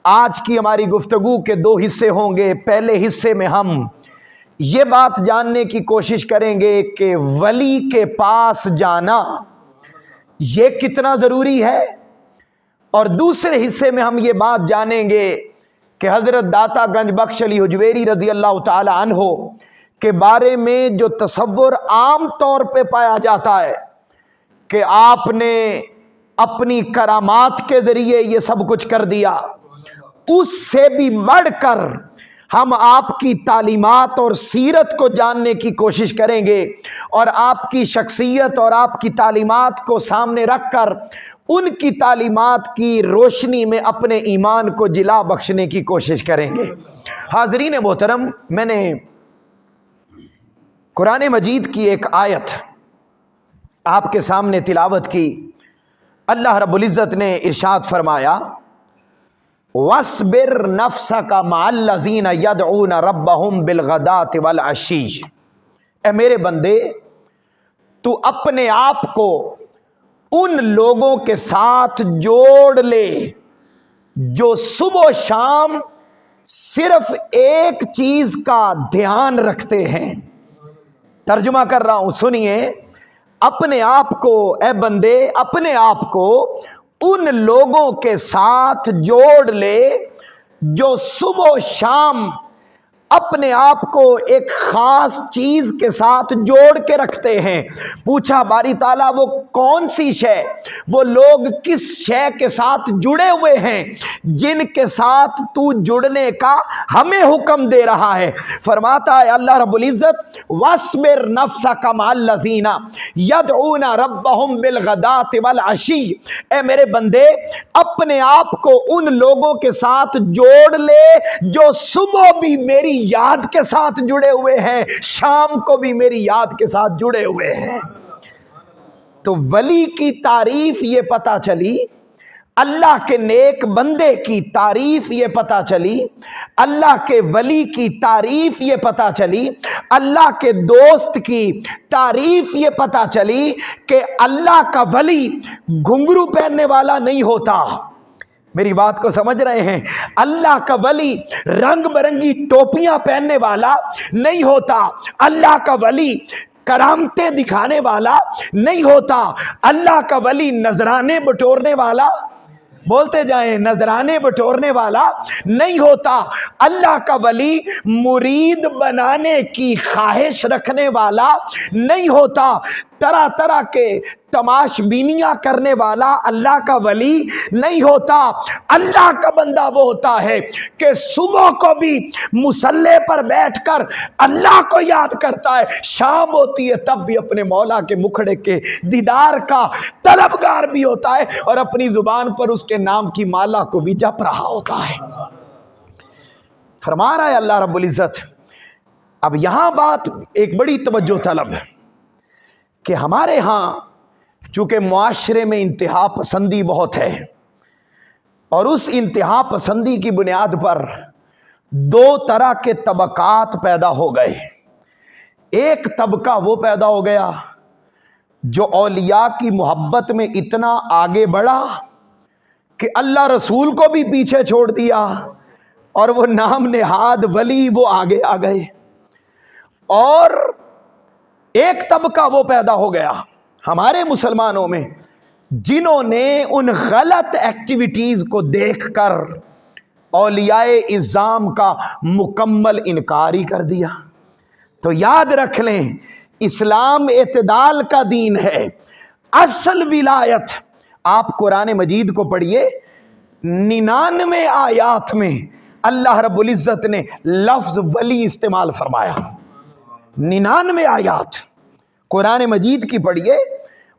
آج کی ہماری گفتگو کے دو حصے ہوں گے۔ پہلے حصے میں ہم یہ بات جاننے کی کوشش کریں گے کہ ولی کے پاس جانا یہ کتنا ضروری ہے، اور دوسرے حصے میں ہم یہ بات جانیں گے کہ حضرت داتا گنج بخش علی حجویری رضی اللہ تعالی عنہ کے بارے میں جو تصور عام طور پہ پایا جاتا ہے کہ آپ نے اپنی کرامات کے ذریعے یہ سب کچھ کر دیا، اس سے بھی بڑھ کر ہم آپ کی تعلیمات اور سیرت کو جاننے کی کوشش کریں گے، اور آپ کی شخصیت اور آپ کی تعلیمات کو سامنے رکھ کر ان کی تعلیمات کی روشنی میں اپنے ایمان کو جلا بخشنے کی کوشش کریں گے۔ حاضرین محترم، میں نے قرآن مجید کی ایک آیت آپ کے سامنے تلاوت کی۔ اللہ رب العزت نے ارشاد فرمایا، وَاصْبِرْ نَفْسَكَ مَعَ الَّذِينَ يَدْعُونَ رَبَّهُمْ بِالْغَدَاةِ وَالْعَشِيِّ۔ اے میرے بندے، تو اپنے آپ کو ان لوگوں کے ساتھ جوڑ لے جو صبح و شام صرف ایک چیز کا دھیان رکھتے ہیں۔ ترجمہ کر رہا ہوں، سنیے۔ اپنے آپ کو، اے بندے، اپنے آپ کو ان لوگوں کے ساتھ جوڑ لے جو صبح و شام اپنے آپ کو ایک خاص چیز کے ساتھ جوڑ کے رکھتے ہیں۔ پوچھا باری تعالیٰ وہ کون سی شے، وہ لوگ کس شے کے ساتھ جڑے ہوئے ہیں جن کے ساتھ تو جڑنے کا ہمیں حکم دے رہا ہے؟ فرماتا ہے اللہ رب العزت، وَاصْبِرْ نَفْسَكَ مَعَ الَّذِينَ يَدْعُونَ رَبَّهُمْ بِالْغَدَاةِ وَالْعَشِيِّ۔ اے میرے بندے، اپنے آپ کو ان لوگوں کے ساتھ جوڑ لے جو صبح بھی میری یاد کے ساتھ جڑے ہوئے ہیں، شام کو بھی میری یاد کے ساتھ جڑے ہوئے ہیں۔ تو ولی کی تعریف یہ پتہ چلی، اللہ کے نیک بندے کی تعریف یہ پتہ چلی، اللہ کے ولی کی تعریف یہ پتہ چلی، اللہ کے دوست کی تعریف یہ پتہ چلی کہ اللہ کا ولی گھنگرو پہننے والا نہیں ہوتا۔ میری بات کو سمجھ رہے ہیں؟ اللہ کا ولی رنگ برنگی ٹوپیاں پہننے والا نہیں ہوتا، اللہ کا ولی کرامتیں دکھانے والا نہیں ہوتا، اللہ کا ولی نذرانے بٹورنے والا، بولتے جائیں، نذرانے بٹورنے والا نہیں ہوتا، اللہ کا ولی مرید بنانے کی خواہش رکھنے والا نہیں ہوتا، طرح طرح کے تماش بینیاں کرنے والا اللہ کا ولی نہیں ہوتا۔ اللہ کا بندہ وہ ہوتا ہے کہ صبح کو بھی مصلی پر بیٹھ کر اللہ کو یاد کرتا ہے، شام ہوتی ہے تب بھی اپنے مولا کے مکھڑے کے دیدار کا طلبگار بھی ہوتا ہے، اور اپنی زبان پر اس کے نام کی مالا کو بھی جپ رہا ہوتا ہے۔ فرما رہا ہے اللہ رب العزت۔ اب یہاں بات ایک بڑی توجہ طلب ہے کہ ہمارے ہاں چونکہ معاشرے میں انتہا پسندی بہت ہے، اور اس انتہا پسندی کی بنیاد پر دو طرح کے طبقات پیدا ہو گئے۔ ایک طبقہ وہ پیدا ہو گیا جو اولیاء کی محبت میں اتنا آگے بڑھا کہ اللہ رسول کو بھی پیچھے چھوڑ دیا، اور وہ نام نہاد ولی وہ آگے آ گئے۔ اور ایک طبقہ وہ پیدا ہو گیا ہمارے مسلمانوں میں جنہوں نے ان غلط ایکٹیویٹیز کو دیکھ کر اولیاء اعظام کا مکمل انکار ہی کر دیا۔ تو یاد رکھ لیں، اسلام اعتدال کا دین ہے۔ اصل ولایت، آپ قرآن مجید کو پڑھیے، 99 آیات میں اللہ رب العزت نے لفظ ولی استعمال فرمایا۔ 99 آیات قرآن مجید کی پڑھیے،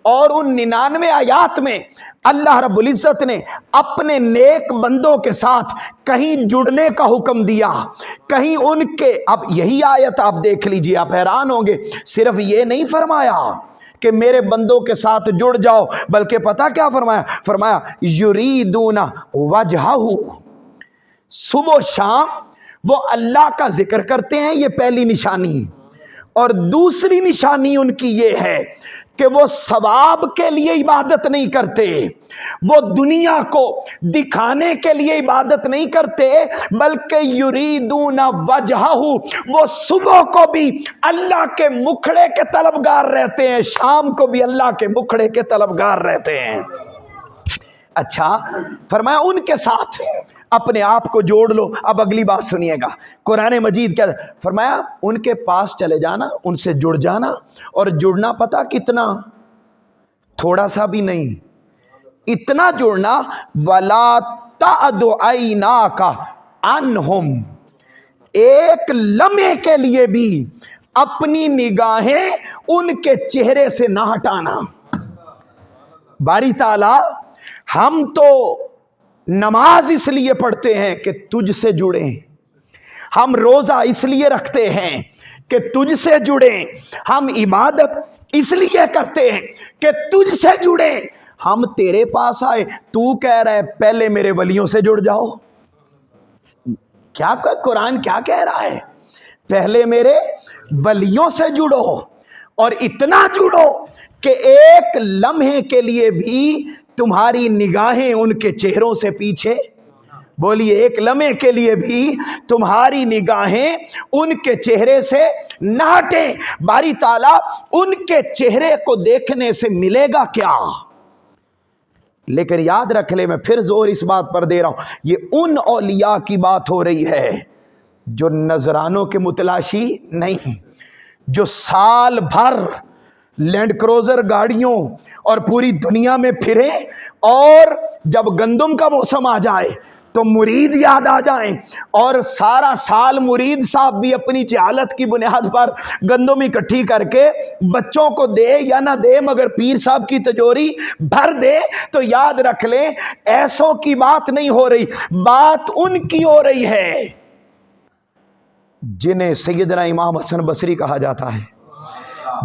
اور ان 99 آیات میں اللہ رب العزت نے اپنے نیک بندوں کے ساتھ کہیں جڑنے کا حکم دیا، کہیں ان کے، اب یہی آیت آپ دیکھ لیجئے، آپ حیران ہوں گے، صرف یہ نہیں فرمایا کہ میرے بندوں کے ساتھ جڑ جاؤ، بلکہ پتہ کیا فرمایا؟ فرمایا یریدون وجہہ، صبح و شام وہ اللہ کا ذکر کرتے ہیں، یہ پہلی نشانی، اور دوسری نشانی ان کی یہ ہے کہ وہ ثواب کے لیے عبادت نہیں کرتے، وہ دنیا کو دکھانے کے لیے عبادت نہیں کرتے، بلکہ یریدون وجہہ، وہ صبح کو بھی اللہ کے مکھڑے کے طلبگار رہتے ہیں، شام کو بھی اللہ کے مکھڑے کے طلبگار رہتے ہیں۔ اچھا فرمایا ان کے ساتھ اپنے آپ کو جوڑ لو۔ اب اگلی بات سنیے گا، قرآن مجید کیا فرمایا، ان کے پاس چلے جانا، ان سے جڑ جانا، اور جڑنا پتہ کتنا، تھوڑا سا بھی نہیں، اتنا جڑنا، وَلَا تَعْدُ عَيْنَاكَ عَنْهُمْ، ایک لمحے کے لیے بھی اپنی نگاہیں ان کے چہرے سے نہ ہٹانا۔ باری تعالیٰ ہم تو نماز اس لیے پڑھتے ہیں کہ تجھ سے جڑیں، ہم روزہ اس لیے رکھتے ہیں کہ تجھ سے جڑیں، ہم عبادت اس لیے کرتے ہیں کہ تجھ سے جڑیں، ہم تیرے پاس آئے، تو کہہ رہا ہے پہلے میرے ولیوں سے جڑ جاؤ۔ کیا قرآن کیا کہہ رہا ہے؟ پہلے میرے ولیوں سے جڑو، اور اتنا جڑو کہ ایک لمحے کے لیے بھی تمہاری نگاہیں ان کے چہروں سے پیچھے، بولیے ایک لمحے کے لیے بھی تمہاری نگاہیں ان کے چہرے سے نہ ہٹیں۔ باری تعالیٰ ان کے چہرے کو دیکھنے سے ملے گا کیا؟ لیکن یاد رکھ لے، میں پھر زور اس بات پر دے رہا ہوں، یہ ان اولیاء کی بات ہو رہی ہے جو نذرانوں کے متلاشی نہیں، جو سال بھر لینڈ کروزر گاڑیوں اور پوری دنیا میں پھرے، اور جب گندم کا موسم آ جائے تو مرید یاد آ جائیں، اور سارا سال مرید صاحب بھی اپنی جہالت کی بنیاد پر گندم اکٹھی کر کے بچوں کو دے یا نہ دے، مگر پیر صاحب کی تجوری بھر دے، تو یاد رکھ لیں ایسوں کی بات نہیں ہو رہی، بات ان کی ہو رہی ہے جنہیں سیدنا امام حسن بصری کہا جاتا ہے،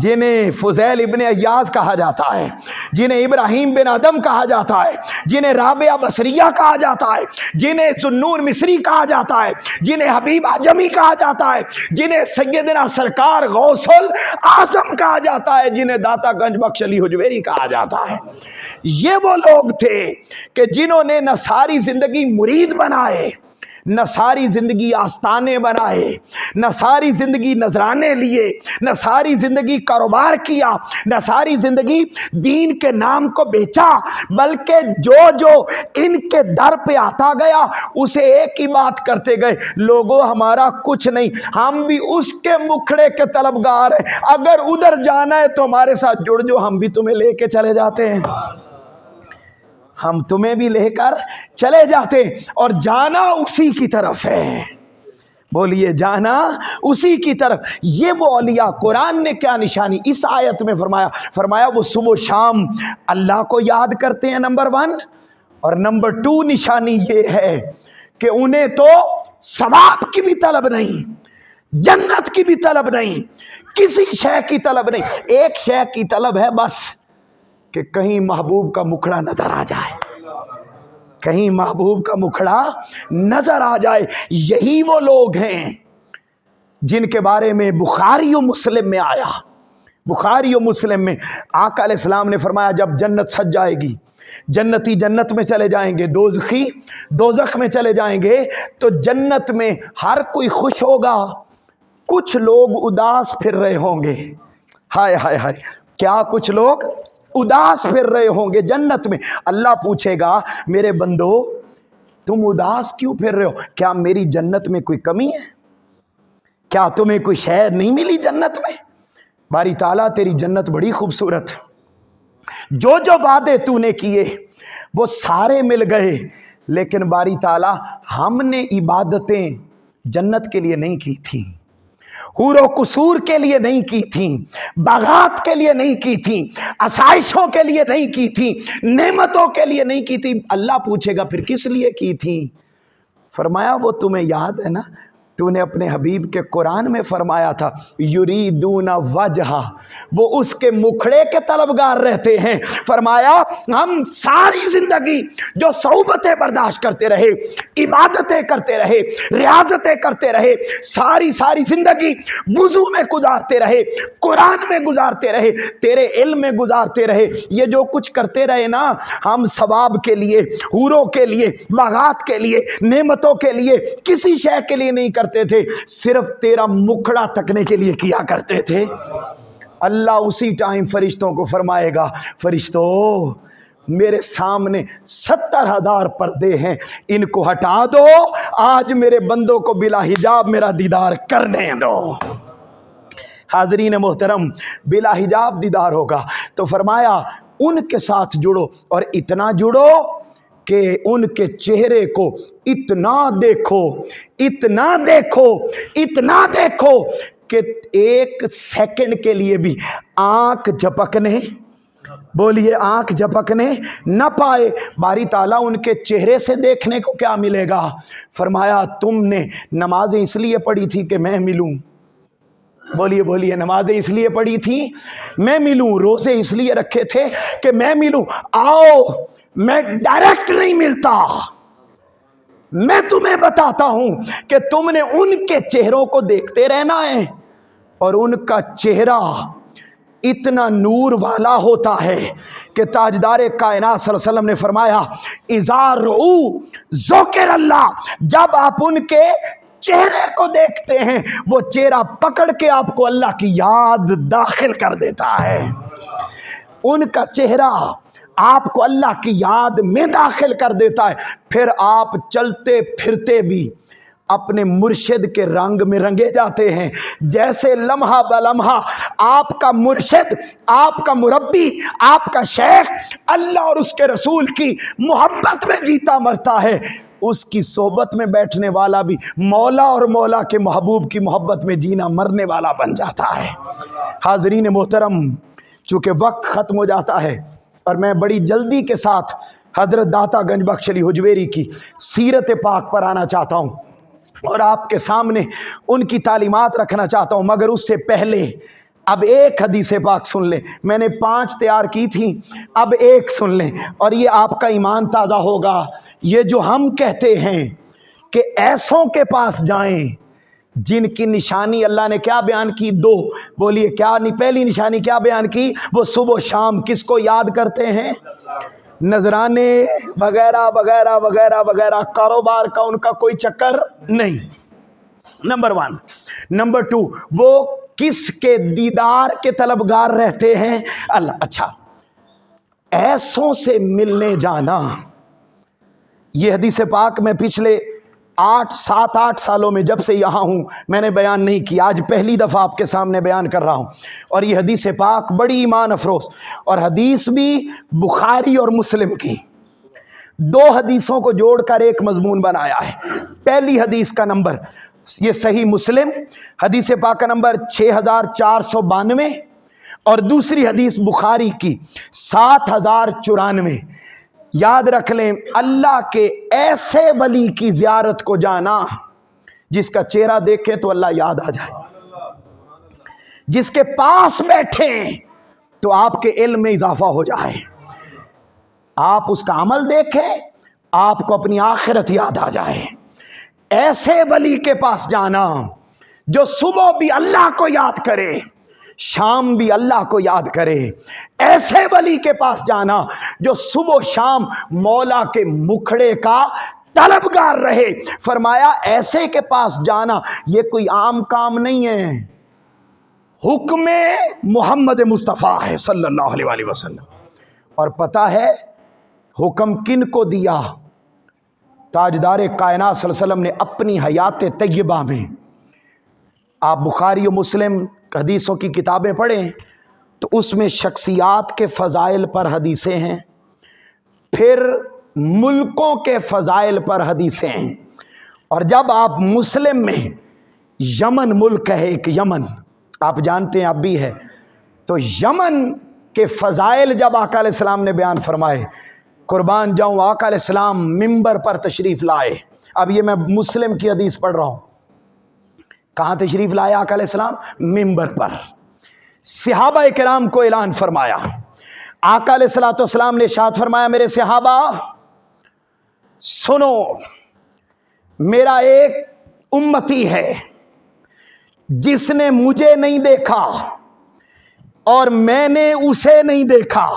جنہیں فضیل ابن ایاز کہا جاتا ہے، جنہیں ابراہیم بن ادم کہا جاتا ہے، جنہیں رابعہ بصریہ کہا جاتا ہے، جنہیں ذوالنور مصری کہا جاتا ہے، جنہیں حبیب عجمی کہا جاتا ہے، جنہیں سیدنا سرکار غوث الاعظم کہا جاتا ہے، جنہیں داتا گنج بخش علی حجویری کہا جاتا ہے۔ یہ وہ لوگ تھے کہ جنہوں نے نہ ساری زندگی مرید بنائے، نہ ساری زندگی آستانے بنائے، نہ ساری زندگی نذرانے لیے، نہ ساری زندگی کاروبار کیا، نہ ساری زندگی دین کے نام کو بیچا، بلکہ جو جو ان کے در پہ آتا گیا اسے ایک ہی بات کرتے گئے، لوگوں ہمارا کچھ نہیں، ہم بھی اس کے مکھڑے کے طلبگار ہیں، اگر ادھر جانا ہے تو ہمارے ساتھ جڑ جو، ہم بھی تمہیں لے کے چلے جاتے ہیں، ہم تمہیں بھی لے کر چلے جاتے، اور جانا اسی کی طرف ہے، بولیے جانا اسی کی طرف۔ یہ وہ اولیاء، قرآن نے کیا نشانی اس آیت میں فرمایا وہ صبح و شام اللہ کو یاد کرتے ہیں، نمبر 1، اور نمبر 2 نشانی یہ ہے کہ انہیں تو ثواب کی بھی طلب نہیں، جنت کی بھی طلب نہیں، کسی شے کی طلب نہیں، ایک شے کی طلب ہے بس کہ کہیں محبوب کا مکھڑا نظر آ جائے، کہیں محبوب کا مکھڑا نظر آ جائے۔ یہی وہ لوگ ہیں جن کے بارے میں بخاری و مسلم میں آیا، بخاری و مسلم میں آقا علیہ السلام نے فرمایا جب جنت سج جائے گی، جنتی جنت میں چلے جائیں گے، دوزخی دوزخ میں چلے جائیں گے، تو جنت میں ہر کوئی خوش ہوگا، کچھ لوگ اداس پھر رہے ہوں گے، ہائے ہائے ہائے، کیا کچھ لوگ اداس پھر رہے ہوں گے جنت میں۔ اللہ پوچھے گا میرے بندو تم اداس کیوں پھر رہے ہو؟ کیا میری جنت میں کوئی کمی ہے؟ کیا تمہیں کوئی شے نہیں ملی جنت میں؟ باری تعالیٰ تیری جنت بڑی خوبصورت، جو جو وعدے تو نے کیے وہ سارے مل گئے، لیکن باری تعالیٰ ہم نے عبادتیں جنت کے لیے نہیں کی تھیں، حور و قصور کے لیے نہیں کی تھیں، باغات کے لیے نہیں کی تھیں، آسائشوں کے لیے نہیں کی تھیں، نعمتوں کے لیے نہیں کی تھی۔ اللہ پوچھے گا پھر کس لیے کی تھیں؟ فرمایا وہ تمہیں یاد ہے نا، تو نے اپنے حبیب کے قرآن میں فرمایا تھا یریدون وجہا، وہ اس کے مکھڑے کے طلبگار رہتے ہیں۔ فرمایا ہم ساری زندگی جو صعوبتیں برداشت کرتے رہے، عبادتیں کرتے رہے، ریاضتیں کرتے رہے، ساری زندگی وضو میں گزارتے رہے، قرآن میں گزارتے رہے، تیرے علم میں گزارتے رہے، یہ جو کچھ کرتے رہے نا، ہم ثواب کے لیے، حوروں کے لیے، باغات کے لیے، نعمتوں کے لیے، کسی شے کے لیے نہیں کرتے تھے، صرف تیرا مکھڑا تکنے کے لیے کیا کرتے تھے۔ اللہ اسی ٹائم فرشتوں کو فرمائے گا فرشتوں میرے سامنے 70,000 پردے ہیں، ان کو ہٹا دو، آج میرے بندوں کو بلا حجاب میرا دیدار کرنے دو۔ حاضرین محترم، بلا حجاب دیدار ہوگا تو فرمایا ان کے ساتھ جڑو، اور اتنا جڑو کہ ان کے چہرے کو اتنا دیکھو، اتنا دیکھو، اتنا دیکھو کہ ایک سیکنڈ کے لیے بھی آنکھ جھپکنے، بولیے آنکھ جھپکنے نہ پائے۔ باری تعالیٰ ان کے چہرے سے دیکھنے کو کیا ملے گا؟ فرمایا تم نے نمازیں اس لیے پڑھی تھی کہ میں ملوں، بولیے نمازیں اس لیے پڑھی تھی میں ملوں، روزے اس لیے رکھے تھے کہ میں ملوں، آؤ میں ڈائریکٹ نہیں ملتا، میں تمہیں بتاتا ہوں کہ تم نے ان کے چہروں کو دیکھتے رہنا ہے، اور ان کا چہرہ اتنا نور والا ہوتا ہے کہ تاجدار کائنات صلی اللہ علیہ وسلم نے فرمایا اذا رؤوا ذکر اللہ، جب آپ ان کے چہرے کو دیکھتے ہیں وہ چہرہ پکڑ کے آپ کو اللہ کی یاد داخل کر دیتا ہے، ان کا چہرہ آپ کو اللہ کی یاد میں داخل کر دیتا ہے، پھر آپ چلتے پھرتے بھی اپنے مرشد کے رنگ میں رنگے جاتے ہیں، جیسے لمحہ بلمحہ آپ کا مرشد، آپ کا مربی، آپ کا شیخ اللہ اور اس کے رسول کی محبت میں جیتا مرتا ہے، اس کی صحبت میں بیٹھنے والا بھی مولا اور مولا کے محبوب کی محبت میں جینا مرنے والا بن جاتا ہے۔ حاضرین محترم، چونکہ وقت ختم ہو جاتا ہے اور میں بڑی جلدی کے ساتھ حضرت داتا گنج بخش علی حجویری کی سیرت پاک پر آنا چاہتا ہوں اور آپ کے سامنے ان کی تعلیمات رکھنا چاہتا ہوں، مگر اس سے پہلے اب ایک حدیث پاک سن لیں، میں نے 5 تیار کی تھی، اب ایک سن لیں اور یہ آپ کا ایمان تازہ ہوگا۔ یہ جو ہم کہتے ہیں کہ ایسوں کے پاس جائیں جن کی نشانی اللہ نے کیا بیان کی؟ 2، بولیے کیا؟ پہلی نشانی کیا بیان کی؟ وہ صبح و شام کس کو یاد کرتے ہیں؟ نذرانے وغیرہ وغیرہ وغیرہ وغیرہ، کاروبار کا ان کا کوئی چکر نہیں، نمبر 1۔ نمبر 2، وہ کس کے دیدار کے طلبگار رہتے ہیں؟ اللہ۔ اچھا، ایسوں سے ملنے جانا، یہ حدیث پاک میں پچھلے 7-8 سالوں میں جب سے یہاں ہوں میں نے بیان نہیں کیا، آج پہلی دفعہ آپ کے سامنے بیان کر رہا ہوں، اور یہ حدیث پاک بڑی ایمان افروز، اور حدیث بھی بخاری اور مسلم کی، 2 حدیثوں کو جوڑ کر ایک مضمون بنایا ہے۔ پہلی حدیث کا نمبر یہ صحیح مسلم حدیث پاک کا نمبر 6492، اور دوسری حدیث بخاری کی 7094۔ یاد رکھ لیں، اللہ کے ایسے ولی کی زیارت کو جانا جس کا چہرہ دیکھے تو اللہ یاد آ جائے، جس کے پاس بیٹھے تو آپ کے علم میں اضافہ ہو جائے، آپ اس کا عمل دیکھیں آپ کو اپنی آخرت یاد آ جائے۔ ایسے ولی کے پاس جانا جو صبح بھی اللہ کو یاد کرے، شام بھی اللہ کو یاد کرے، ایسے ولی کے پاس جانا جو صبح و شام مولا کے مکھڑے کا طلبگار رہے۔ فرمایا ایسے کے پاس جانا یہ کوئی عام کام نہیں ہے، حکم محمد مصطفیٰ ہے صلی اللہ علیہ وآلہ وسلم۔ اور پتہ ہے حکم کن کو دیا؟ تاجدار کائنات صلی اللہ علیہ وسلم نے اپنی حیات طیبہ میں۔ آپ بخاری و مسلم حدیثوں کی کتابیں پڑھیں تو اس میں شخصیات کے فضائل پر حدیثیں ہیں، پھر ملکوں کے فضائل پر حدیثیں ہیں، اور جب آپ مسلم میں یمن ملک ہے ایک، یمن آپ جانتے ہیں اب بھی ہے، تو یمن کے فضائل جب آقا علیہ السلام نے بیان فرمائے، قربان جاؤں آقا علیہ السلام ممبر پر تشریف لائے، اب یہ میں مسلم کی حدیث پڑھ رہا ہوں، کہاں تشریف لائے آقا علیہ السلام؟ منبر پر صحابہ کرام کو اعلان فرمایا. آقا علیہ السلام نے ارشاد فرمایا میرے صحابہ سنو، میرا ایک امتی ہے جس نے مجھے نہیں دیکھا اور میں نے اسے نہیں دیکھا،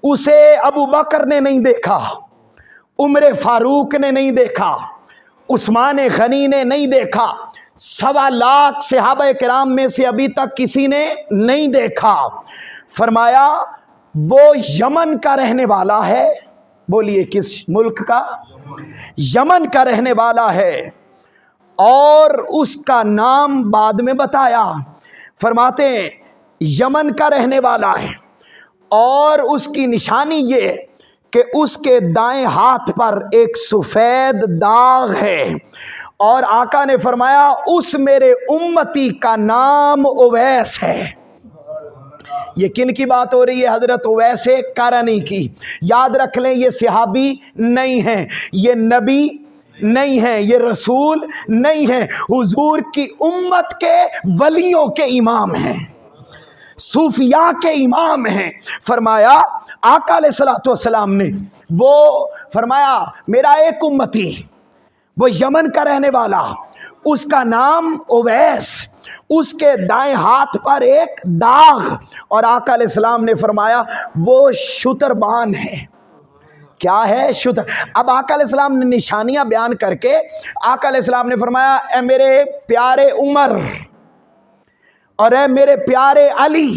اسے ابو بکر نے نہیں دیکھا، عمر فاروق نے نہیں دیکھا، عثمان غنی نے نہیں دیکھا، 1.25 لاکھ صحابہ کرام میں سے ابھی تک کسی نے نہیں دیکھا. فرمایا وہ یمن کا رہنے والا ہے. بولیے کس ملک کا؟ یمن کا رہنے والا ہے. اور اس کا نام بعد میں بتایا، فرماتے ہیں یمن کا رہنے والا ہے اور اس کی نشانی یہ کہ اس کے دائیں ہاتھ پر ایک سفید داغ ہے. اور آقا نے فرمایا اس میرے امتی کا نام اویس ہے. یہ کن کی بات ہو رہی ہے؟ حضرت اویس قرنی کی. یاد رکھ لیں یہ صحابی نہیں ہیں، یہ نبی نہیں ہیں، یہ رسول نہیں ہیں، حضور کی امت کے ولیوں کے امام ہیں، صوفیاء کے امام ہیں. فرمایا آقا علیہ السلام نے وہ فرمایا میرا ایک امتی وہ یمن کا رہنے والا، اس کا نام اویس، اس کے دائیں ہاتھ پر ایک داغ. اور آقا علیہ السلام نے فرمایا وہ شتربان ہے. کیا ہے؟ شتر. اب آقا علیہ السلام نے نشانیاں بیان کر کے آقا علیہ السلام نے فرمایا اے میرے پیارے عمر اور اے میرے پیارے علی.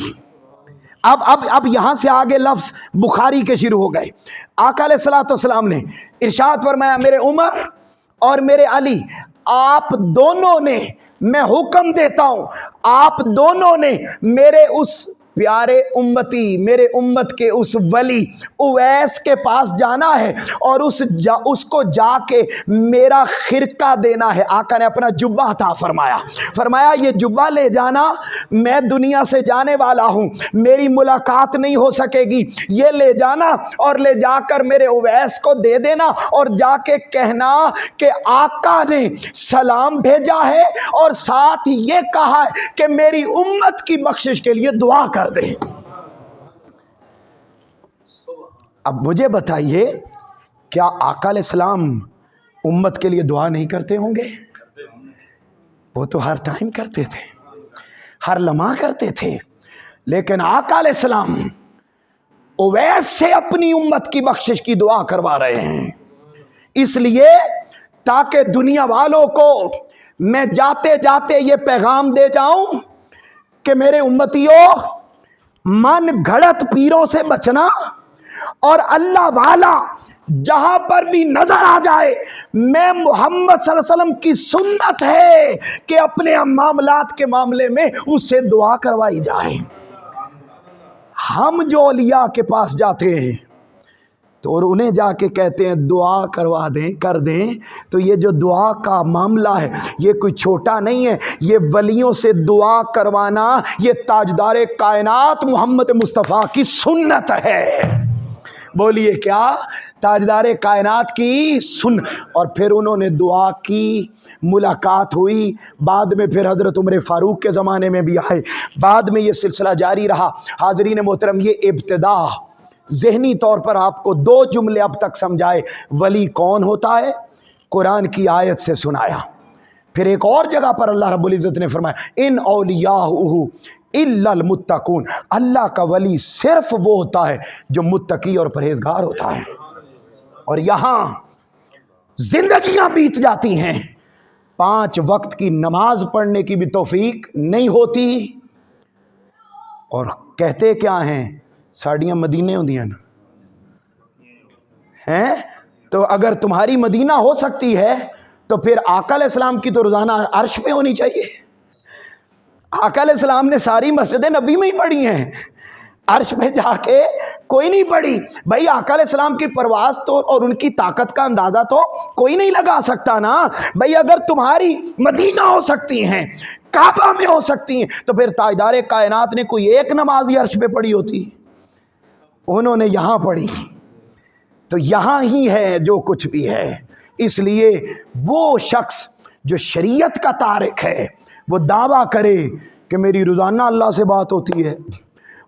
اب یہاں سے آگے لفظ بخاری کے شروع ہو گئے. آقا علیہ السلام نے ارشاد فرمایا میرے عمر اور میرے علی، آپ دونوں نے، میں حکم دیتا ہوں، آپ دونوں نے میرے اس پیارے امتی، میرے امت کے اس ولی اویس کے پاس جانا ہے اور اس کو جا کے میرا خرقہ دینا ہے. آقا نے اپنا جبہ عطا فرمایا، فرمایا یہ جبہ لے جانا، میں دنیا سے جانے والا ہوں، میری ملاقات نہیں ہو سکے گی، یہ لے جانا اور لے جا کر میرے اویس کو دے دینا اور جا کے کہنا کہ آقا نے سلام بھیجا ہے اور ساتھ یہ کہا ہے کہ میری امت کی بخشش کے لیے دعا کر دے. اب مجھے بتائیے کیا آقا علیہ السلام امت کے لیے دعا نہیں کرتے ہوں گے؟ وہ تو ہر ٹائم کرتے تھے، ہر لمحہ کرتے تھے. لیکن آقا علیہ السلام اویس سے اپنی امت کی بخشش کی دعا کروا رہے ہیں، اس لیے تاکہ دنیا والوں کو میں جاتے جاتے یہ پیغام دے جاؤں کہ میرے امتیوں من گھڑت پیروں سے بچنا، اور اللہ والا جہاں پر بھی نظر آ جائے میں محمد صلی اللہ علیہ وسلم کی سنت ہے کہ اپنے معاملات کے معاملے میں اس سے دعا کروائی جائے. ہم جو اولیاء کے پاس جاتے ہیں تو اور انہیں جا کے کہتے ہیں دعا کروا دیں، کر دیں، تو یہ جو دعا کا معاملہ ہے یہ کوئی چھوٹا نہیں ہے. یہ ولیوں سے دعا کروانا یہ تاجدار کائنات محمد مصطفیٰ کی سنت ہے. بولیے کیا؟ تاجدار کائنات کی اور پھر انہوں نے دعا کی، ملاقات ہوئی، بعد میں پھر حضرت عمر فاروق کے زمانے میں بھی آئے، بعد میں یہ سلسلہ جاری رہا. حاضرین محترم، یہ ابتدا ذہنی طور پر آپ کو 2 جملے اب تک سمجھائے. ولی کون ہوتا ہے؟ قرآن کی آیت سے سنایا. پھر ایک اور جگہ پر اللہ رب العزت نے فرمایا ان اولیاءہ الا المتقون، اللہ کا ولی صرف وہ ہوتا ہے جو متقی اور پرہیزگار ہوتا ہے. اور یہاں زندگیاں بیت جاتی ہیں، 5 وقت کی نماز پڑھنے کی بھی توفیق نہیں ہوتی، اور کہتے کیا ہیں ساڑیاں مدینے ہوندیاں ہیں. تو اگر تمہاری مدینہ ہو سکتی ہے تو پھر آقا علیہ السلام کی تو روزانہ عرش پہ ہونی چاہیے. آقا علیہ السلام نے ساری مسجد نبی میں ہی پڑھی ہیں، عرش پہ جا کے کوئی نہیں پڑھی. بھائی آقا علیہ السلام کی پرواز تو اور ان کی طاقت کا اندازہ تو کوئی نہیں لگا سکتا نا. بھائی اگر تمہاری مدینہ ہو سکتی ہیں، کعبہ میں ہو سکتی ہیں، تو پھر تاجدار کائنات نے کوئی ایک نماز ہی عرش پہ پڑھی ہوتی، انہوں نے یہاں پڑھی. تو یہاں ہی ہے جو کچھ بھی ہے. اس لیے وہ شخص جو شریعت کا تارک ہے وہ دعویٰ کرے کہ میری روزانہ اللہ سے بات ہوتی ہے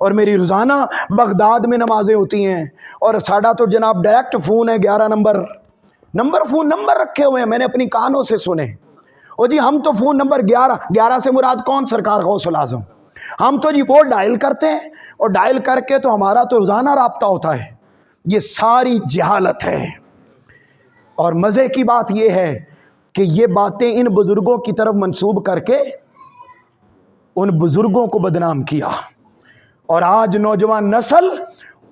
اور میری روزانہ بغداد میں نمازیں ہوتی ہیں، اور ساڑھا تو جناب ڈائریکٹ فون ہے 11 نمبر رکھے ہوئے ہیں، میں نے اپنی کانوں سے سنے۔ اور جی ہم تو فون نمبر 11 سے مراد کون؟ سرکار غوث الاعظم۔ ہم تو جی وہ ڈائل کرتے ہیں، اور ڈائل کر کے تو ہمارا تو روزانہ رابطہ ہوتا ہے۔ یہ ساری جہالت ہے۔ اور مزے کی بات یہ ہے کہ یہ باتیں ان بزرگوں کی طرف منسوب کر کے ان بزرگوں کو بدنام کیا، اور آج نوجوان نسل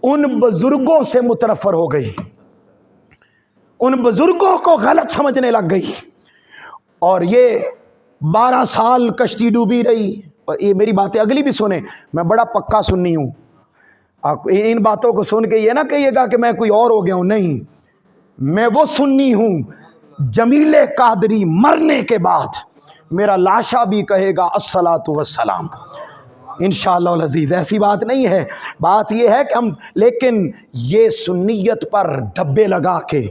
ان بزرگوں سے متنفر ہو گئی، ان بزرگوں کو غلط سمجھنے لگ گئی، اور یہ 12 سال کشتی ڈوبی رہی۔ اور یہ میری باتیں اگلی بھی سنیں، میں بڑا پکا سنی ہوں، آپ ان باتوں کو سن کے یہ نہ کہیے گا کہ میں کوئی اور ہو گیا ہوں، نہیں، میں وہ سنی ہوں جمیل قادری مرنے کے بعد میرا لاشا بھی کہے گا الصلاۃ والسلام انشاءاللہ العزیز۔ ایسی بات نہیں ہے، بات یہ ہے کہ ہم، لیکن یہ سنیت پر دھبے لگا کے،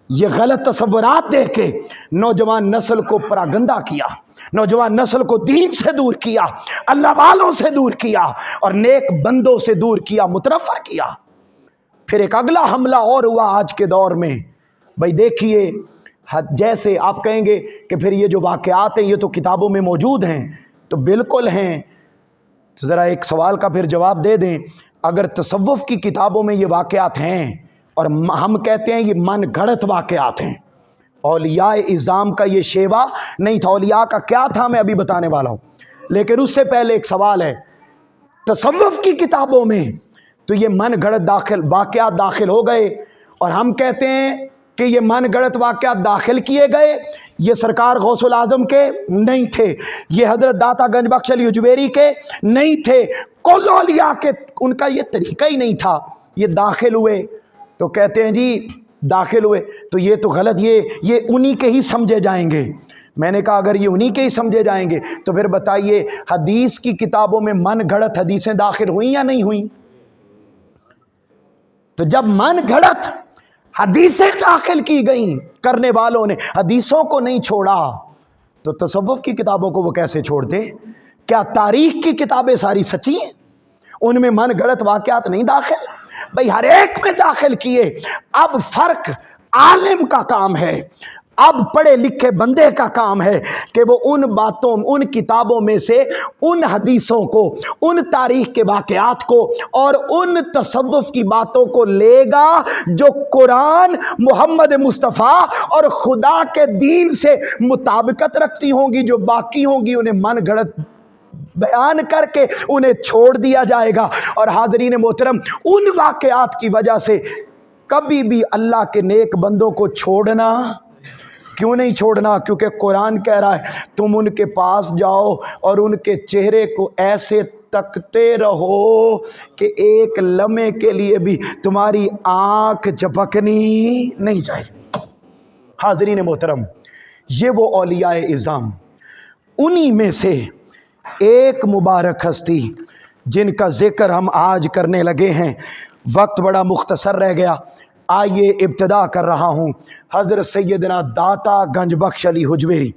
یہ غلط تصورات دے کے نوجوان نسل کو پراگندہ کیا، نوجوان نسل کو دین سے دور کیا، اللہ والوں سے دور کیا، اور نیک بندوں سے دور کیا، متنفر کیا۔ پھر ایک اگلا حملہ اور ہوا آج کے دور میں۔ بھائی دیکھیے، جیسے آپ کہیں گے کہ پھر یہ جو واقعات ہیں یہ تو کتابوں میں موجود ہیں، تو بالکل ہیں، تو ذرا ایک سوال کا پھر جواب دے دیں۔ اگر تصوف کی کتابوں میں یہ واقعات ہیں اور ہم کہتے ہیں یہ من گھڑت واقعات ہیں، اولیاء اعظام کا یہ شیوا نہیں تھا، اولیاء کا کیا تھا میں ابھی بتانے والا ہوں، لیکن اس سے پہلے ایک سوال ہے، تصوف کی کتابوں میں تو یہ من گھڑت واقعات داخل ہو گئے، اور ہم کہتے ہیں کہ یہ من گھڑت واقعات داخل کیے گئے، یہ سرکار غوث الاعظم کے نہیں تھے، یہ حضرت داتا گنج بخش علی حجویری کے نہیں تھے، کل اولیاء کے ان کا یہ طریقہ ہی نہیں تھا، یہ داخل ہوئے تو کہتے ہیں جی داخل ہوئے، تو یہ تو غلط، یہ انہی کے ہی سمجھے جائیں گے۔ میں نے کہا اگر یہ انہی کے ہی سمجھے جائیں گے تو پھر بتائیے حدیث کی کتابوں میں من گھڑت حدیثیں داخل ہوئیں یا نہیں ہوئیں؟ تو جب من گھڑت حدیثیں داخل کی گئیں کرنے والوں نے حدیثوں کو نہیں چھوڑا، تو تصوف کی کتابوں کو وہ کیسے چھوڑ دے؟ کیا تاریخ کی کتابیں ساری سچی ہیں؟ ان میں من گھڑت واقعات نہیں داخل؟ بھئی ہر ایک میں داخل کیے۔ اب فرق عالم کا کام ہے، اب پڑھے لکھے بندے کا کام ہے کہ وہ ان باتوں، ان کتابوں میں سے ان حدیثوں کو، ان تاریخ کے واقعات کو اور ان تصوف کی باتوں کو لے گا جو قرآن، محمد مصطفیٰ اور خدا کے دین سے مطابقت رکھتی ہوں گی، جو باقی ہوں گی انہیں من گھڑت بیان کر کے انہیں چھوڑ دیا جائے گا۔ اور حاضرین محترم، ان واقعات کی وجہ سے کبھی بھی اللہ کے نیک بندوں کو چھوڑنا، کیوں نہیں چھوڑنا؟ کیونکہ قرآن کہہ رہا ہے تم ان کے پاس جاؤ اور ان کے چہرے کو ایسے تکتے رہو کہ ایک لمحے کے لیے بھی تمہاری آنکھ جھپکنی نہیں چاہیے۔ حاضرین محترم، یہ وہ اولیاء اعظام، انہی میں سے ایک مبارک ہستی جن کا ذکر ہم آج کرنے لگے ہیں۔ وقت بڑا مختصر رہ گیا، آئیے ابتدا کر رہا ہوں حضرت سیدنا داتا گنج بخش علی حجویری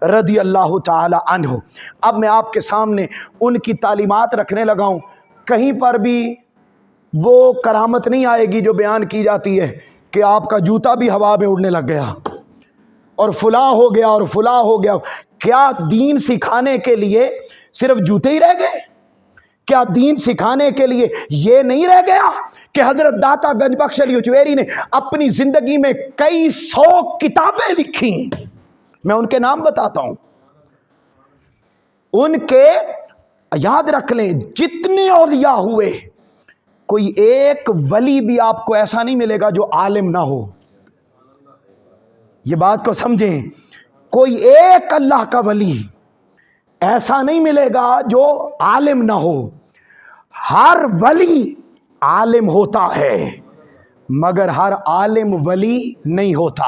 رضی اللہ تعالی عنہ۔ اب میں آپ کے سامنے ان کی تعلیمات رکھنے لگا ہوں۔ کہیں پر بھی وہ کرامت نہیں آئے گی جو بیان کی جاتی ہے کہ آپ کا جوتا بھی ہوا میں اڑنے لگ گیا اور فلاں ہو گیا اور فلاں ہو گیا۔ کیا دین سکھانے کے لیے صرف جوتے ہی رہ گئے؟ کیا دین سکھانے کے لیے یہ نہیں رہ گیا کہ حضرت داتا گنج بخش علی حجویری نے اپنی زندگی میں کئی 100 کتابیں لکھی؟ میں ان کے نام بتاتا ہوں، ان کے یاد رکھ لیں جتنے اولیاء ہوئے، کوئی ایک ولی بھی آپ کو ایسا نہیں ملے گا جو عالم نہ ہو۔ یہ بات کو سمجھیں، کوئی ایک اللہ کا ولی ایسا نہیں ملے گا جو عالم نہ ہو۔ ہر ولی عالم ہوتا ہے مگر ہر عالم ولی نہیں ہوتا،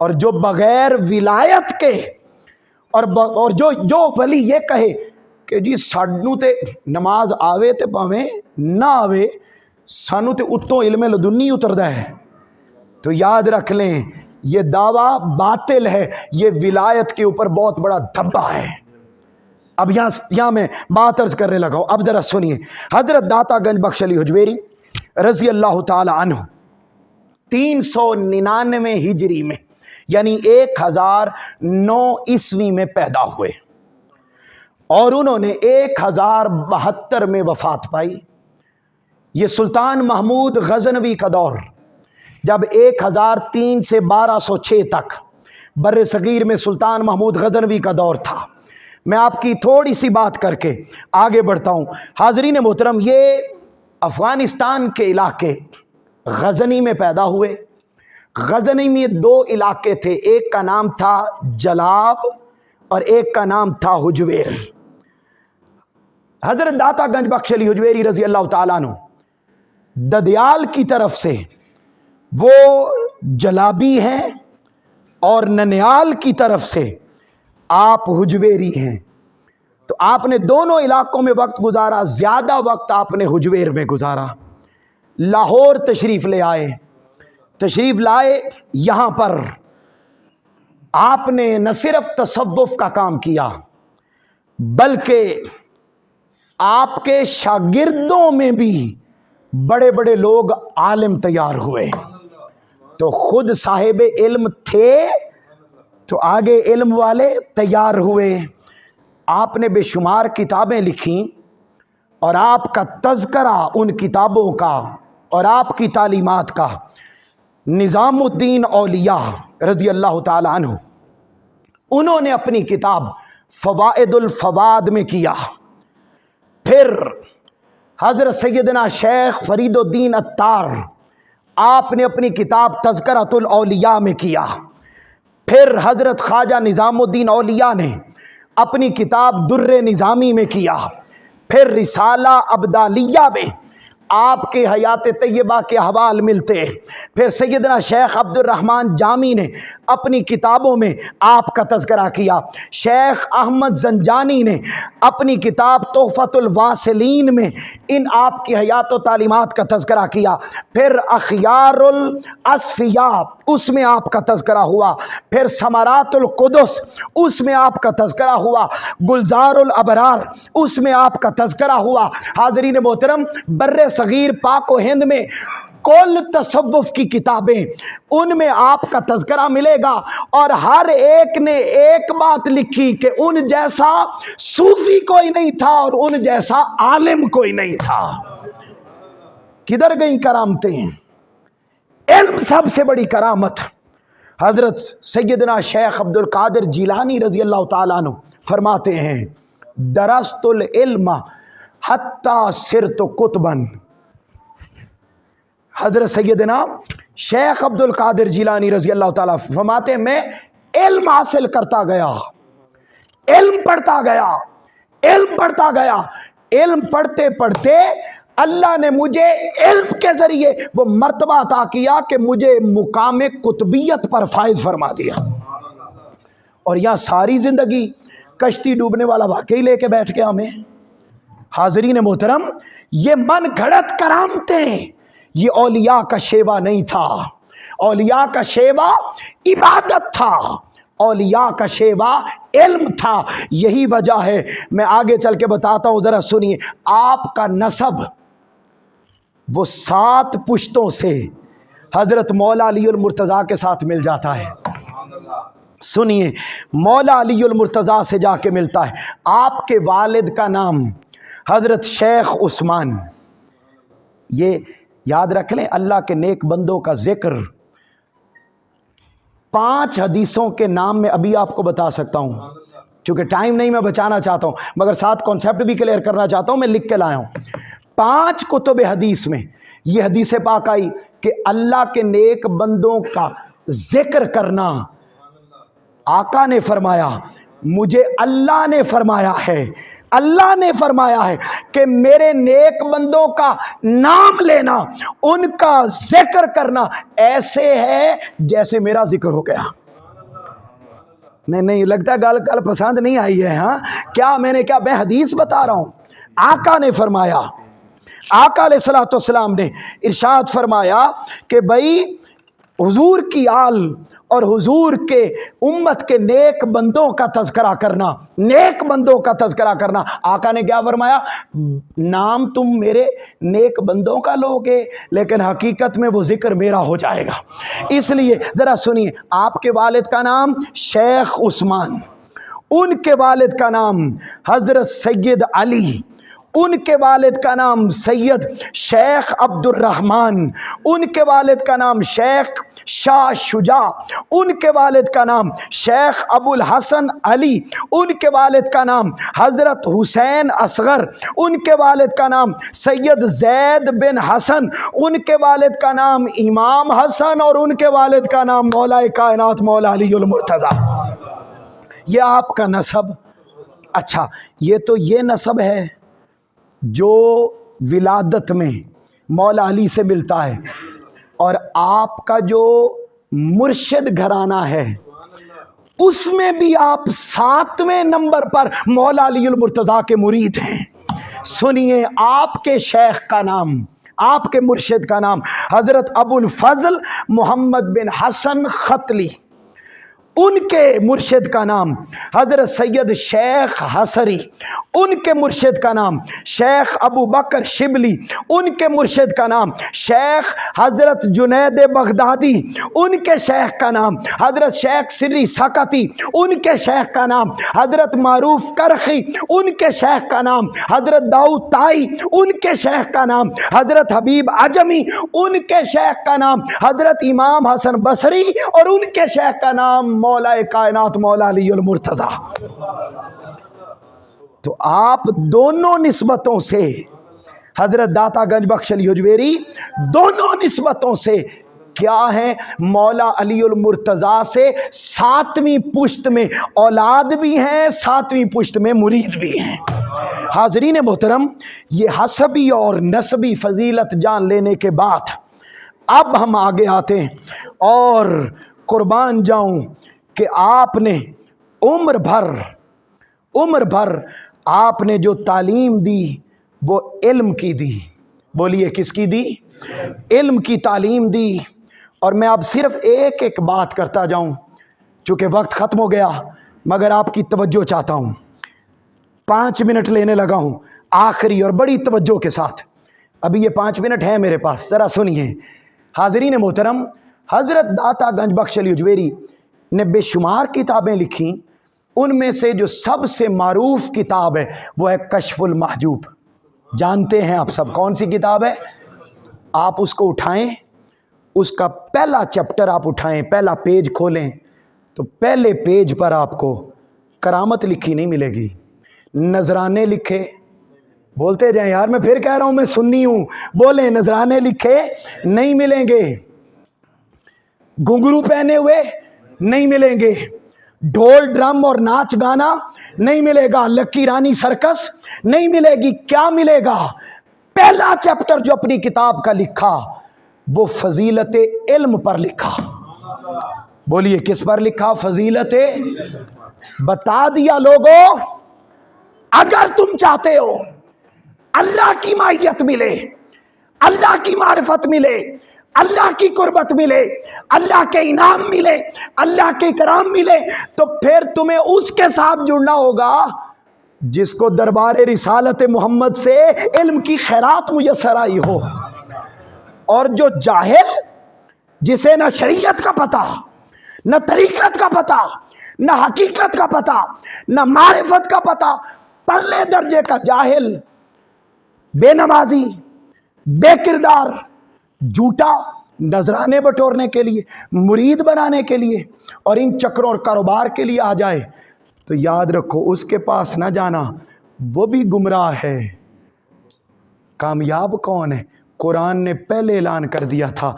اور جو بغیر ولایت کے اور جو ولی یہ کہے کہ جی سانو تے نماز آوے تے پاویں نہ آوے، سانو تے اتوں علم لدنی اتردا ہے، تو یاد رکھ لیں یہ دعویٰ باطل ہے، یہ ولایت کے اوپر بہت بڑا دھبا ہے۔ اب یہاں میں بات عرض کرنے لگا ہوں، اب ذرا سنیے۔ حضرت داتا گنج بخش علی حجویری رضی اللہ تعالی عنہ 399 ہجری میں یعنی 1009 عیسوی میں پیدا ہوئے اور انہوں نے 1072 میں وفات پائی۔ یہ سلطان محمود غزنوی کا دور، جب 1003 سے 1206 تک بر صغیر میں سلطان محمود غزنوی کا دور تھا۔ میں آپ کی تھوڑی سی بات کر کے آگے بڑھتا ہوں۔ حاضرین محترم، یہ افغانستان کے علاقے غزنی میں پیدا ہوئے۔ غزنی میں 2 علاقے تھے، ایک کا نام تھا جلاب اور ایک کا نام تھا حجویر۔ حضرت داتا گنج بخش علی حجویری رضی اللہ تعالیٰ عنہ ددیال کی طرف سے وہ جلابی ہیں اور ننیال کی طرف سے آپ حجویری ہیں۔ تو آپ نے دونوں علاقوں میں وقت گزارا، زیادہ وقت آپ نے حجویر میں گزارا۔ لاہور تشریف لے آئے، تشریف لائے، یہاں پر آپ نے نہ صرف تصوف کا کام کیا بلکہ آپ کے شاگردوں میں بھی بڑے بڑے لوگ عالم تیار ہوئے۔ تو خود صاحب علم تھے تو آگے علم والے تیار ہوئے۔ آپ نے بے شمار کتابیں لکھیں اور آپ کا تذکرہ ان کتابوں کا اور آپ کی تعلیمات کا نظام الدین اولیاء رضی اللہ تعالی عنہ انہوں نے اپنی کتاب فوائد الفواد میں کیا۔ پھر حضرت سیدنا شیخ فرید الدین عطار آپ نے اپنی کتاب تذکرۃ الاولیاء میں کیا۔ پھر حضرت خواجہ نظام الدین اولیاء نے اپنی کتاب در نظامی میں کیا۔ پھر رسالہ ابدالیہ میں آپ کے حیات طیبہ کے حوال ملتے ہیں۔ پھر سیدنا شیخ عبد الرحمن جامی نے اپنی کتابوں میں آپ کا تذکرہ کیا۔ شیخ احمد زنجانی نے اپنی کتاب تحفۃ الواصلین میں ان آپ کی حیات و تعلیمات کا تذکرہ کیا۔ پھر اخیار الاصفیاء اس میں آپ کا تذکرہ ہوا۔ پھر ثمرات القدس اس میں آپ کا تذکرہ ہوا۔ گلزار الابرار اس میں آپ کا تذکرہ ہوا۔ حاضرین محترم، بر صغیر پاک و ہند میں کل تصوف کی کتابیں ان میں آپ کا تذکرہ ملے گا، اور ہر ایک نے ایک بات لکھی کہ ان جیسا صوفی کوئی نہیں تھا اور ان جیسا عالم کوئی نہیں تھا۔ کدھر گئی کرامتیں؟ علم سب سے بڑی کرامت۔ حضرت سیدنا شیخ عبد القادر جیلانی رضی اللہ تعالیٰ عنہ فرماتے ہیں درست العلم حتی صرت قطباً۔ حضرت سیدنا شیخ عبد القادر جیلانی رضی اللہ تعالیٰ فرماتے ہیں میں علم حاصل کرتا گیا، علم پڑھتا گیا، علم پڑھتا گیا، علم پڑھتے پڑھتے اللہ نے مجھے علم کے ذریعے وہ مرتبہ عطا کیا کہ مجھے مقام قطبیت پر فائز فرما دیا۔ اور یہاں ساری زندگی کشتی ڈوبنے والا واقعی لے کے بیٹھ گیا ہمیں۔ حاضرین محترم، یہ من گھڑت کرامتیں، یہ اولیاء کا شیوا نہیں تھا۔ اولیاء کا شیوا عبادت تھا، اولیاء کا شیوا علم تھا۔ یہی وجہ ہے، میں آگے چل کے بتاتا ہوں، ذرا سنیے۔ آپ کا نسب وہ 7 پشتوں سے حضرت مولا علی المرتضیٰ کے ساتھ مل جاتا ہے۔ سنیے، مولا علی المرتضیٰ سے جا کے ملتا ہے۔ آپ کے والد کا نام حضرت شیخ عثمان۔ یہ یاد رکھ لیں، اللہ کے نیک بندوں کا ذکر 5 حدیثوں کے نام میں ابھی آپ کو بتا سکتا ہوں، کیونکہ ٹائم نہیں، میں بچانا چاہتا ہوں، مگر ساتھ کانسیپٹ بھی کلیئر کرنا چاہتا ہوں، میں لکھ کے لایا ہوں۔ 5 کتب حدیث میں یہ حدیث پاک آئی کہ اللہ کے نیک بندوں کا ذکر کرنا، آقا نے فرمایا، مجھے اللہ نے فرمایا ہے، اللہ نے فرمایا ہے کہ میرے نیک بندوں کا نام لینا، ان کا ذکر کرنا ایسے ہے جیسے میرا ذکر ہو گیا۔ نہیں لگتا گل پسند نہیں آئی ہے؟ ہاں کیا میں حدیث بتا رہا ہوں؟ آقا نے فرمایا، آقا علیہ الصلوۃ والسلام نے ارشاد فرمایا کہ بھائی حضور کی آل اور حضور کے امت کے نیک بندوں کا تذکرہ کرنا، نیک بندوں کا تذکرہ کرنا۔ آقا نے کیا فرمایا؟ نام تم میرے نیک بندوں کا لوگے، لیکن حقیقت میں وہ ذکر میرا ہو جائے گا۔ اس لیے ذرا سنیے، آپ کے والد کا نام شیخ عثمان، ان کے والد کا نام حضرت سید علی، ان کے والد کا نام سید شیخ عبد الرحمن، ان کے والد کا نام شیخ شاہ شجاع، ان کے والد کا نام شیخ ابو الحسن علی، ان کے والد کا نام حضرت حسین اصغر، ان کے والد کا نام سید زید بن حسن، ان کے والد کا نام امام حسن، اور ان کے والد کا نام مولا کائنات مولا علی المرتضیٰ۔ یہ آپ کا نسب۔ اچھا، یہ تو یہ نسب ہے جو ولادت میں مولا علی سے ملتا ہے، اور آپ کا جو مرشد گھرانہ ہے اس میں بھی آپ 7ویں نمبر پر مولا علی المرتضیٰ کے مرید ہیں۔ سنیے، آپ کے شیخ کا نام، آپ کے مرشد کا نام حضرت ابو الفضل محمد بن حسن ختلی، ان کے مرشد کا نام حضرت سید شیخ حسری، ان کے مرشد کا نام شیخ ابو بکر شبلی، ان کے مرشد کا نام شیخ حضرت جنید بغدادی، ان کے شیخ کا نام حضرت شیخ سری سکتی، ان کے شیخ کا نام حضرت معروف کرخی، ان کے شیخ کا نام حضرت داؤد تائی، ان کے شیخ کا نام حضرت حبیب عجمی، ان کے شیخ کا نام حضرت امام حسن بصری، اور ان کے شیخ کا نام مولا کائنات مولا علی المرتضیٰ۔ تو آپ دونوں نسبتوں سے، حضرت داتا گنج بخش علی حجویری دونوں نسبتوں سے کیا ہیں؟ مولا علی المرتضیٰ سے 7ویں پشت میں اولاد بھی ہیں، 7ویں پشت میں مرید بھی ہیں۔ حاضرین محترم، یہ حسبی اور نسبی فضیلت جان لینے کے بعد اب ہم آگے آتے ہیں، اور قربان جاؤں کہ آپ نے عمر بھر آپ نے جو تعلیم دی وہ علم کی دی۔ بولیے کس کی دی؟ علم کی تعلیم دی۔ اور میں اب صرف ایک بات کرتا جاؤں، چونکہ وقت ختم ہو گیا، مگر آپ کی توجہ چاہتا ہوں۔ 5 منٹ لینے لگا ہوں آخری، اور بڑی توجہ کے ساتھ۔ ابھی یہ 5 منٹ ہیں میرے پاس، ذرا سنیے۔ حاضرین محترم، حضرت داتا گنج بخش علی حجویری نے بے شمار کتابیں لکھی، ان میں سے جو سب سے معروف کتاب ہے وہ ہے کشف المحجوب۔ جانتے ہیں آپ سب کون سی کتاب ہے؟ آپ اس کو اٹھائیں، اس کا پہلا چیپٹر آپ اٹھائیں، پہلا پیج کھولیں، تو پہلے پیج پر آپ کو کرامت لکھی نہیں ملے گی، نذرانے لکھے، بولتے جائیں یار، میں پھر کہہ رہا ہوں میں سنی ہوں، بولیں، نذرانے لکھے نہیں ملیں گے، گھنگرو پہنے ہوئے نہیں ملیں گے، ڈھول ڈرم اور ناچ گانا نہیں ملے گا، لکی رانی سرکس نہیں ملے گی۔ کیا ملے گا؟ پہلا چیپٹر جو اپنی کتاب کا لکھا وہ فضیلت علم پر لکھا۔ بولیے کس پر لکھا؟ فضیلت۔ بتا دیا لوگوں، اگر تم چاہتے ہو اللہ کی معیت ملے، اللہ کی معرفت ملے، اللہ کی قربت ملے، اللہ کے انعام ملے، اللہ کے کرام ملے، تو پھر تمہیں اس کے ساتھ جڑنا ہوگا جس کو دربار رسالت محمد سے علم کی خیرات میسر آئی ہو۔ اور جو جاہل، جسے نہ شریعت کا پتہ، نہ طریقت کا پتہ، نہ حقیقت کا پتہ، نہ معرفت کا پتہ، پرلے درجے کا جاہل، بے نمازی، بے کردار، جھوٹا، نذرانے بٹورنے کے لیے، مرید بنانے کے لیے اور ان چکروں اور کاروبار کے لیے آ جائے تو یاد رکھو اس کے پاس نہ جانا، وہ بھی گمراہ ہے۔ کامیاب کون ہے؟ قرآن نے پہلے اعلان کر دیا تھا،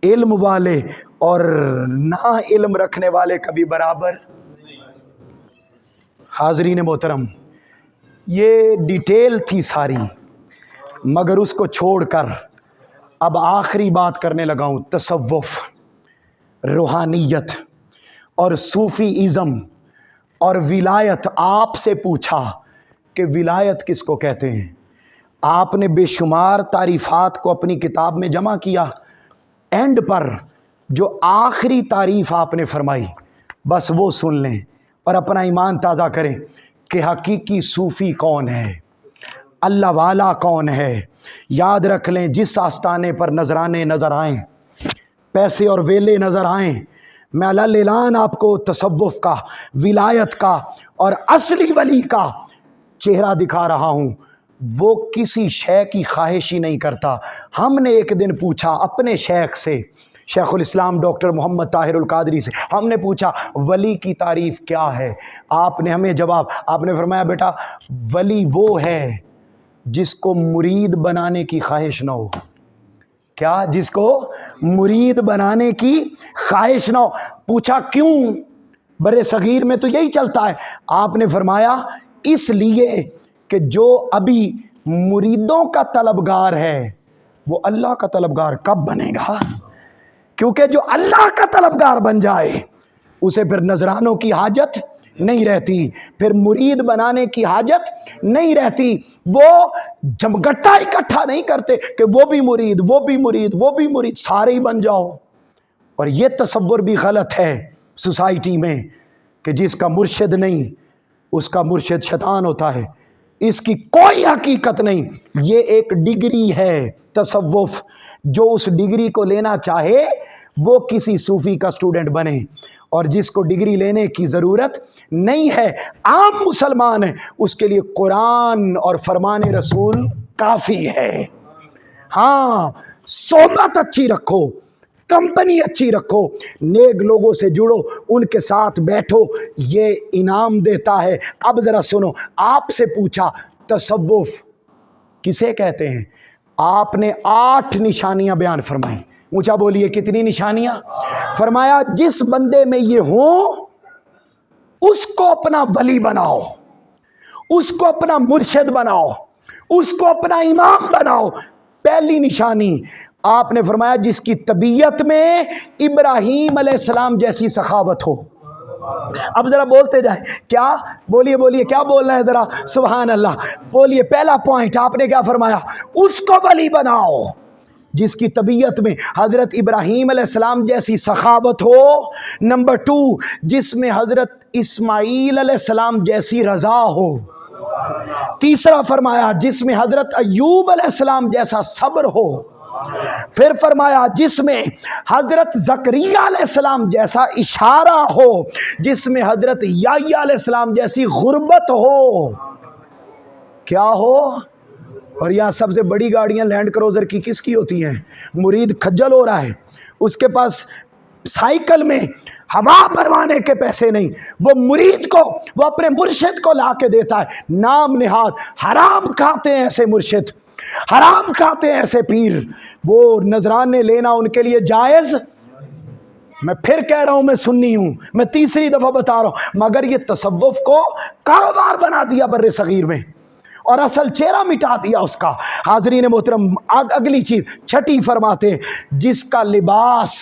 علم والے اور نا علم رکھنے والے کبھی برابر۔ حاضرین محترم، یہ ڈیٹیل تھی ساری، مگر اس کو چھوڑ کر اب آخری بات کرنے لگا ہوں۔ تصوف، روحانیت اور صوفی ازم اور ولایت۔ آپ سے پوچھا کہ ولایت کس کو کہتے ہیں، آپ نے بے شمار تعریفات کو اپنی کتاب میں جمع کیا، اینڈ پر جو آخری تعریف آپ نے فرمائی بس وہ سن لیں اور اپنا ایمان تازہ کریں کہ حقیقی صوفی کون ہے، اللہ والا کون ہے۔ یاد رکھ لیں، جس آستانے پر نذرانے نظر آئیں، پیسے اور ویلے نظر آئیں، میں اعلان آپ کو تصوف کا، ولایت کا اور اصلی ولی کا چہرہ دکھا رہا ہوں۔ وہ کسی شے کی خواہش ہی نہیں کرتا۔ ہم نے ایک دن پوچھا اپنے شیخ سے، شیخ الاسلام ڈاکٹر محمد طاہر القادری سے، ہم نے پوچھا ولی کی تعریف کیا ہے؟ آپ نے ہمیں جواب، آپ نے فرمایا بیٹا ولی وہ ہے جس کو مرید بنانے کی خواہش نہ ہو۔ کیا؟ جس کو مرید بنانے کی خواہش نہ ہو۔ پوچھا کیوں؟ برے صغیر میں تو یہی چلتا ہے۔ آپ نے فرمایا اس لیے کہ جو ابھی مریدوں کا طلبگار ہے وہ اللہ کا طلبگار کب بنے گا؟ کیونکہ جو اللہ کا طلبگار بن جائے اسے پھر نذرانوں کی حاجت نہیں رہتی، پھر مرید بنانے کی حاجت نہیں رہتی۔ وہ جمگٹا اکٹھا نہیں کرتے کہ وہ بھی مرید، وہ بھی مرید، وہ بھی مرید، سارے ہی بن جاؤ۔ اور یہ تصور بھی غلط ہے سوسائٹی میں کہ جس کا مرشد نہیں اس کا مرشد شیطان ہوتا ہے۔ اس کی کوئی حقیقت نہیں، یہ ایک ڈگری ہے تصوف۔ جو اس ڈگری کو لینا چاہے وہ کسی صوفی کا سٹوڈنٹ بنے، اور جس کو ڈگری لینے کی ضرورت نہیں ہے، عام مسلمان ہے، اس کے لیے قرآن اور فرمان رسول کافی ہے۔ ہاں، صحبت اچھی رکھو، کمپنی اچھی رکھو، نیک لوگوں سے جڑو، ان کے ساتھ بیٹھو، یہ انعام دیتا ہے۔ اب ذرا سنو، آپ سے پوچھا تصوف کسے کہتے ہیں؟ آپ نے 8 نشانیاں بیان فرمائیں۔ اونچا بولیے، کتنی نشانیاں؟ فرمایا جس بندے میں یہ ہوں اس کو اپنا ولی بناؤ، اس کو اپنا مرشد بناؤ، اس کو اپنا امام بناؤ۔ پہلی نشانی آپ نے فرمایا جس کی طبیعت میں ابراہیم علیہ السلام جیسی سخاوت ہو۔ اب ذرا بولتے جائیں، کیا؟ بولیے بولیے، کیا بولنا ہے ذرا؟ سبحان اللہ، بولیے۔ پہلا پوائنٹ آپ نے کیا فرمایا؟ اس کو ولی بناؤ جس کی طبیعت میں حضرت ابراہیم علیہ السلام جیسی سخاوت ہو۔ نمبر 2، جس میں حضرت اسماعیل علیہ السلام جیسی رضا ہو۔ تیسرا فرمایا جس میں حضرت ایوب علیہ السلام جیسا صبر ہو۔ پھر فرمایا جس میں حضرت زکریا علیہ السلام جیسا اشارہ ہو، جس میں حضرت یحییٰ علیہ السلام جیسی غربت ہو۔ کیا ہو؟ اور یہاں سب سے بڑی گاڑیاں لینڈ کروزر کی کس کی ہوتی ہیں؟ مرید کھجل ہو رہا ہے، اس کے پاس سائیکل میں ہوا بھروانے کے پیسے نہیں، وہ مرید کو، وہ اپنے مرشد کو لا کے دیتا ہے۔ نام نہاد حرام کھاتے ہیں ایسے مرشد، حرام کھاتے ہیں ایسے پیر، وہ نذرانے لینا ان کے لیے جائز۔ میں پھر کہہ رہا ہوں، میں سنی ہوں، میں تیسری دفعہ بتا رہا ہوں، مگر یہ تصوف کو کاروبار بنا دیا بر صغیر میں، اور اصل چہرہ مٹا دیا اس کا۔ حاضرین محترم، اگلی چیز چھٹی فرماتے، جس کا لباس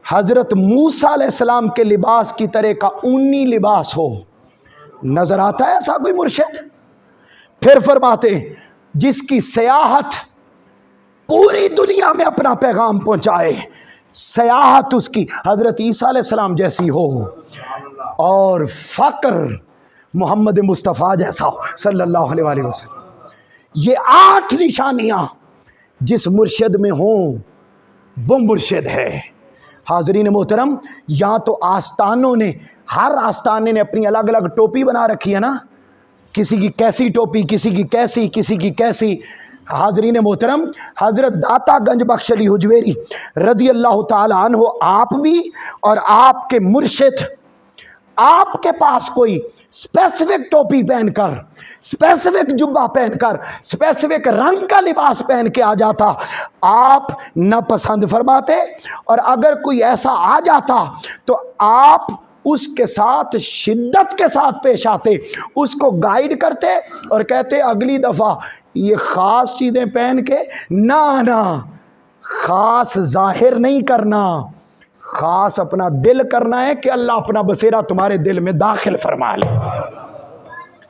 حضرت موسیٰ علیہ السلام کے لباس کی طرح کا اونی لباس ہو۔ نظر آتا ہے ایسا کوئی مرشد؟ پھر فرماتے جس کی سیاحت پوری دنیا میں اپنا پیغام پہنچائے، سیاحت اس کی حضرت عیسیٰ علیہ السلام جیسی ہو، اور فقر محمد مصطفیٰ جیسا ہو صلی اللہ علیہ وآلہ وسلم۔ یہ 8 نشانیاں جس مرشد میں ہوں وہ مرشد ہے۔ حاضرین محترم، یہاں تو آستانوں نے، ہر آستانے نے اپنی الگ الگ ٹوپی بنا رکھی ہے نا، کسی کی کیسی ٹوپی، کسی کی کیسی، کسی کی کیسی۔ حاضرین محترم، حضرت داتا گنج بخش علی حجویری رضی اللہ تعالی عنہ، آپ بھی اور آپ کے مرشد، آپ کے پاس کوئی اسپیسیفک ٹوپی پہن کر، اسپیسیفک جبہ پہن کر، اسپیسیفک رنگ کا لباس پہن کے آ جاتا، آپ نہ پسند فرماتے، اور اگر کوئی ایسا آ جاتا تو آپ اس کے ساتھ شدت کے ساتھ پیش آتے، اس کو گائیڈ کرتے اور کہتے اگلی دفعہ یہ خاص چیزیں پہن کے نہ خاص ظاہر نہیں کرنا، خاص اپنا دل کرنا ہے کہ اللہ اپنا بصیرہ تمہارے دل میں داخل فرما لے۔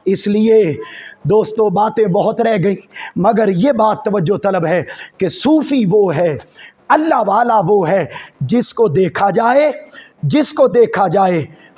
اس لیے دوستو باتیں بہت رہ گئی، مگر یہ بات توجہ طلب ہے کہ صوفی وہ ہے اللہ والا وہ ہے جس کو دیکھا جائے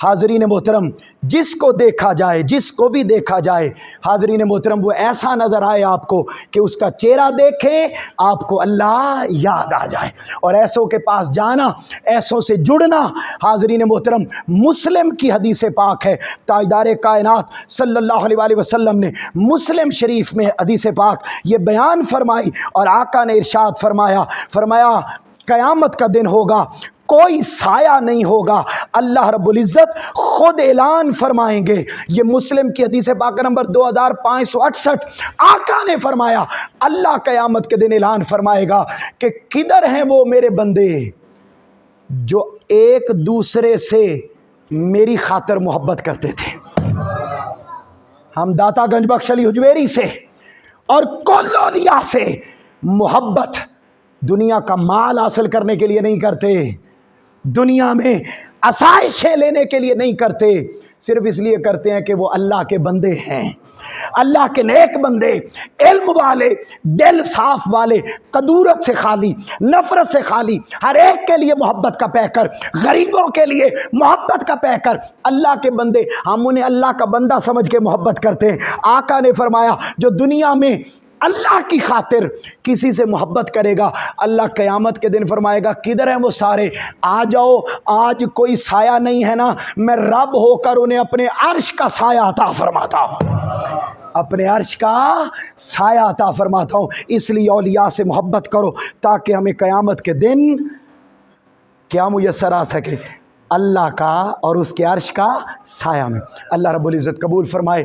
حاضرین محترم، جس کو دیکھا جائے، جس کو بھی دیکھا جائے حاضرین محترم، وہ ایسا نظر آئے آپ کو کہ اس کا چہرہ دیکھیں آپ کو اللہ یاد آ جائے، اور ایسوں کے پاس جانا، ایسوں سے جڑنا حاضرین محترم، مسلم کی حدیث پاک ہے، تاجدار کائنات صلی اللہ علیہ وآلہ وسلم نے مسلم شریف میں حدیث پاک یہ بیان فرمائی، اور آقا نے ارشاد فرمایا قیامت کا دن ہوگا، کوئی سایہ نہیں ہوگا، اللہ رب العزت خود اعلان فرمائیں گے، یہ مسلم کی حدیث پاک نمبر 2568، آقا نے فرمایا اللہ قیامت کے دن اعلان فرمائے گا کہ کدھر ہیں وہ میرے بندے جو ایک دوسرے سے میری خاطر محبت کرتے تھے۔ ہم داتا گنج بخش علی حجویری سے اور کل اولیاء سے محبت دنیا کا مال حاصل کرنے کے لیے نہیں کرتے، دنیا میں آسائشیں لینے کے لیے نہیں کرتے، صرف اس لیے کرتے ہیں کہ وہ اللہ کے بندے ہیں، اللہ کے نیک بندے، علم والے، دل صاف والے، قدورت سے خالی، نفرت سے خالی، ہر ایک کے لیے محبت کا پیکر، غریبوں کے لیے محبت کا پیکر، اللہ کے بندے، ہم انہیں اللہ کا بندہ سمجھ کے محبت کرتے ہیں۔ آقا نے فرمایا جو دنیا میں اللہ کی خاطر کسی سے محبت کرے گا، اللہ قیامت کے دن فرمائے گا کدھر ہیں وہ سارے، آ جاؤ، آج کوئی سایہ نہیں ہے نا، میں رب ہو کر انہیں اپنے عرش کا سایہ عطا فرماتا ہوں، اپنے عرش کا سایہ عطا فرماتا ہوں۔ اس لیے اولیاء سے محبت کرو تاکہ ہمیں قیامت کے دن کیا میسر آ سکے، اللہ کا اور اس کے عرش کا سایہ میں۔ اللہ رب العزت قبول فرمائے۔